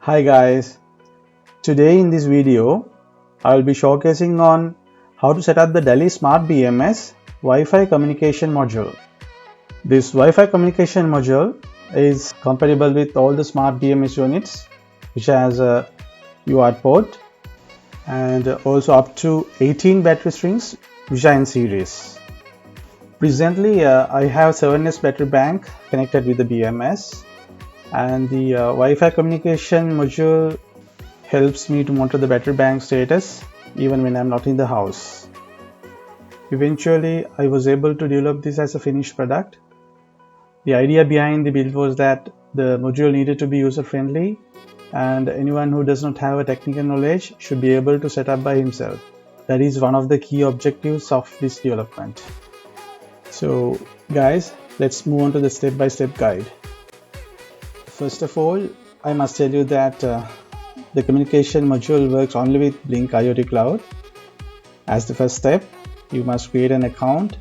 Hi guys, today in this video I will be showcasing on how to set up the Deli Smart BMS Wi-Fi communication module. This Wi-Fi communication module is compatible with all the smart BMS units which has a UART port and also up to 18 battery strings which are in series. Presently I have 7S battery bank connected with the BMS, and the Wi-Fi communication module helps me to monitor the battery bank status even when I'm not in the house. Eventually, I was able to develop this as a finished product. The idea behind the build was that the module needed to be user-friendly, and anyone who does not have a technical knowledge should be able to set up by himself. That is one of the key objectives of this development. So guys, let's move on to the step-by-step guide. First of all, I must tell you that the communication module works only with Blink IoT Cloud. As the first step, you must create an account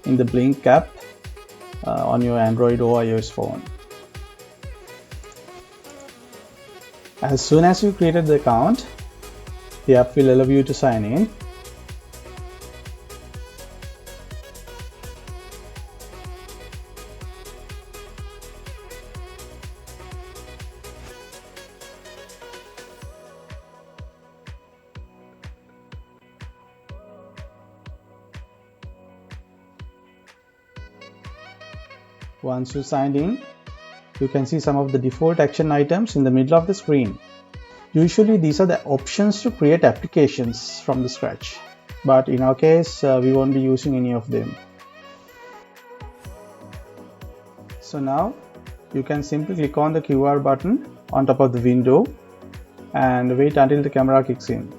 in the Blink app on your Android or iOS phone. As soon as you created the account, the app will allow you to sign in. Once you signed in, you can see some of the default action items in the middle of the screen. Usually these are the options to create applications from the scratch, but in our case we won't be using any of them. So now you can simply click on the QR button on top of the window and wait until the camera kicks in.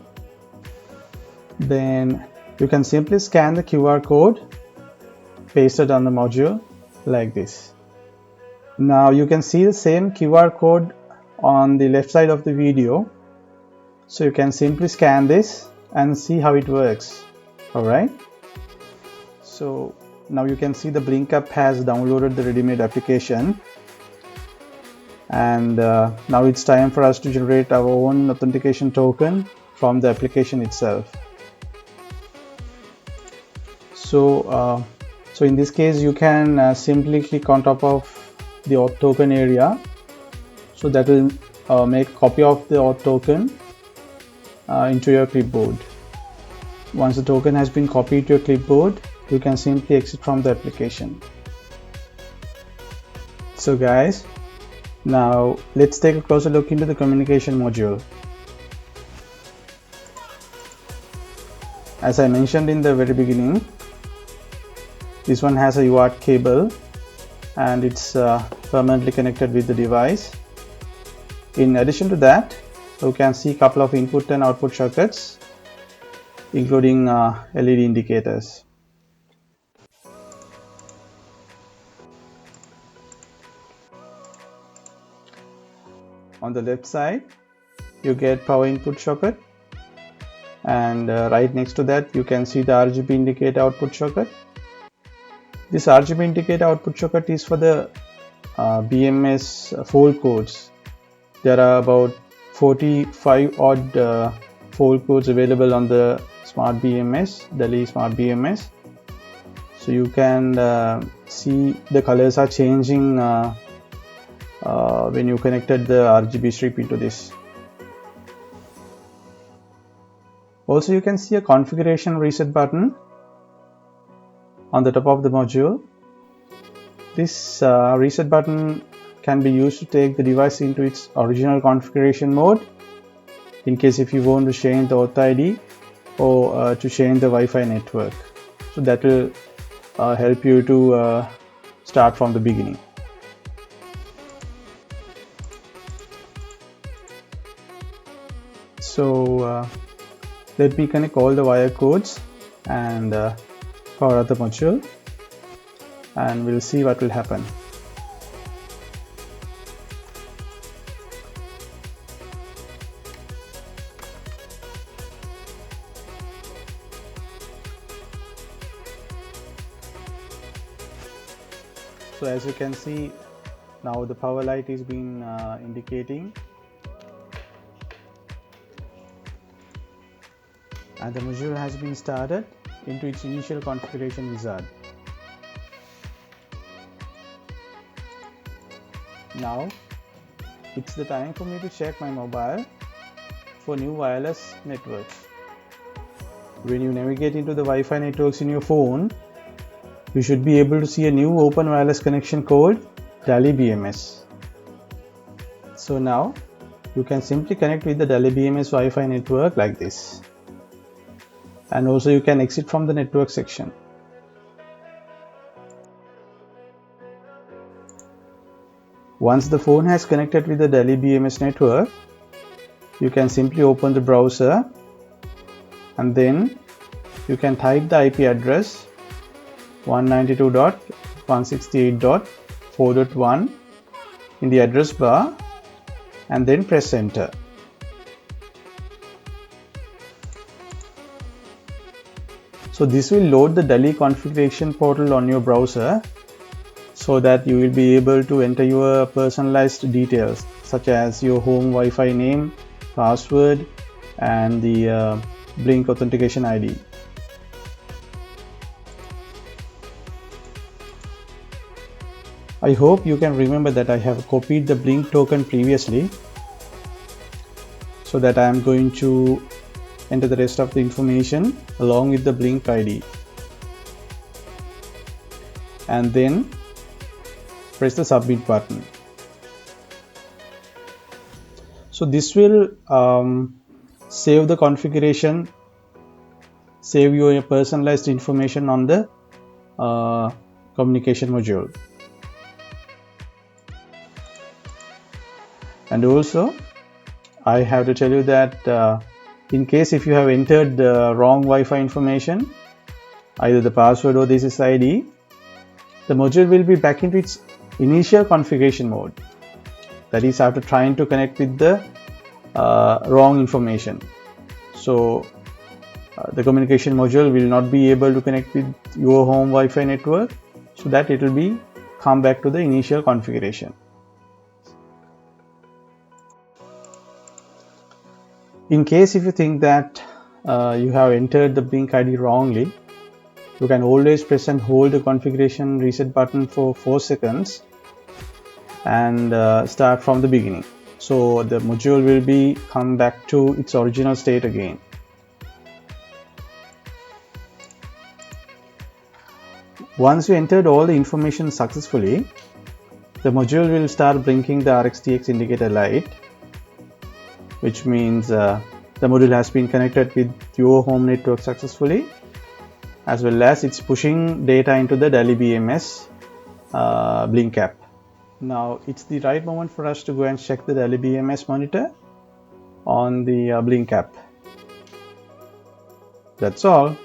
Then you can simply scan the QR code pasted on the module like this. Now you can see the same QR code on the left side of the video, so you can simply scan this and see how it works. Alright, so now you can see the Blink app has downloaded the ready-made application, and now it's time for us to generate our own authentication token from the application itself. So in this case you can simply click on top of the auth token area, so that will make a copy of the auth token into your clipboard. Once the token has been copied to your clipboard, you can simply exit from the application. So guys, now let's take a closer look into the communication module. As I mentioned in the very beginning, this one has a UART cable and it's permanently connected with the device. In addition to that, you can see a couple of input and output circuits, including LED indicators. On the left side, you get power input socket, and right next to that you can see the RGB indicator output socket. This RGB indicator output socket is for the BMS fold codes. There are about 45 odd fold codes available on the Smart BMS, Deli Smart BMS. So you can see the colors are changing when you connected the RGB strip into this. Also, you can see a configuration reset button on the top of the module. This reset button can be used to take the device into its original configuration mode in case if you want to change the auth ID or to change the Wi-Fi network. So that will help you to start from the beginning. So let me connect all the wire codes and power up the module, and we'll see what will happen. So as you can see, now the power light is being indicating and the module has been started into its initial configuration wizard. Now it's the time for me to check my mobile for new wireless networks. When you navigate into the Wi-Fi networks in your phone, you should be able to see a new open wireless connection called DALI BMS. So now you can simply connect with the DALI BMS Wi-Fi network like this. And also you can exit from the network section. Once the phone has connected with the DALI BMS network, you can simply open the browser and then you can type the IP address 192.168.4.1 in the address bar and then press enter. So this will load the DALI configuration portal on your browser so that you will be able to enter your personalized details such as your home Wi-Fi name, password and the Blink authentication ID. I hope you can remember that I have copied the Blink token previously, so that I am going to enter the rest of the information along with the Blink ID and then press the submit button. So this will save the configuration, save your personalized information on the communication module. And also I have to tell you that in case if you have entered the wrong Wi-Fi information, either the password or the SSID, the module will be back into its initial configuration mode. That is after trying to connect with the wrong information. So the communication module will not be able to connect with your home Wi-Fi network, so that it will be come back to the initial configuration. In case if you think that you have entered the Blink ID wrongly, you can always press and hold the configuration reset button for 4 seconds and start from the beginning. So the module will be come back to its original state again. Once you entered all the information successfully, the module will start blinking the RxTX indicator light, which means the module has been connected with your home network successfully, as well as it's pushing data into the DALI BMS Blink app. Now it's the right moment for us to go and check the DALI BMS monitor on the Blink app. That's all.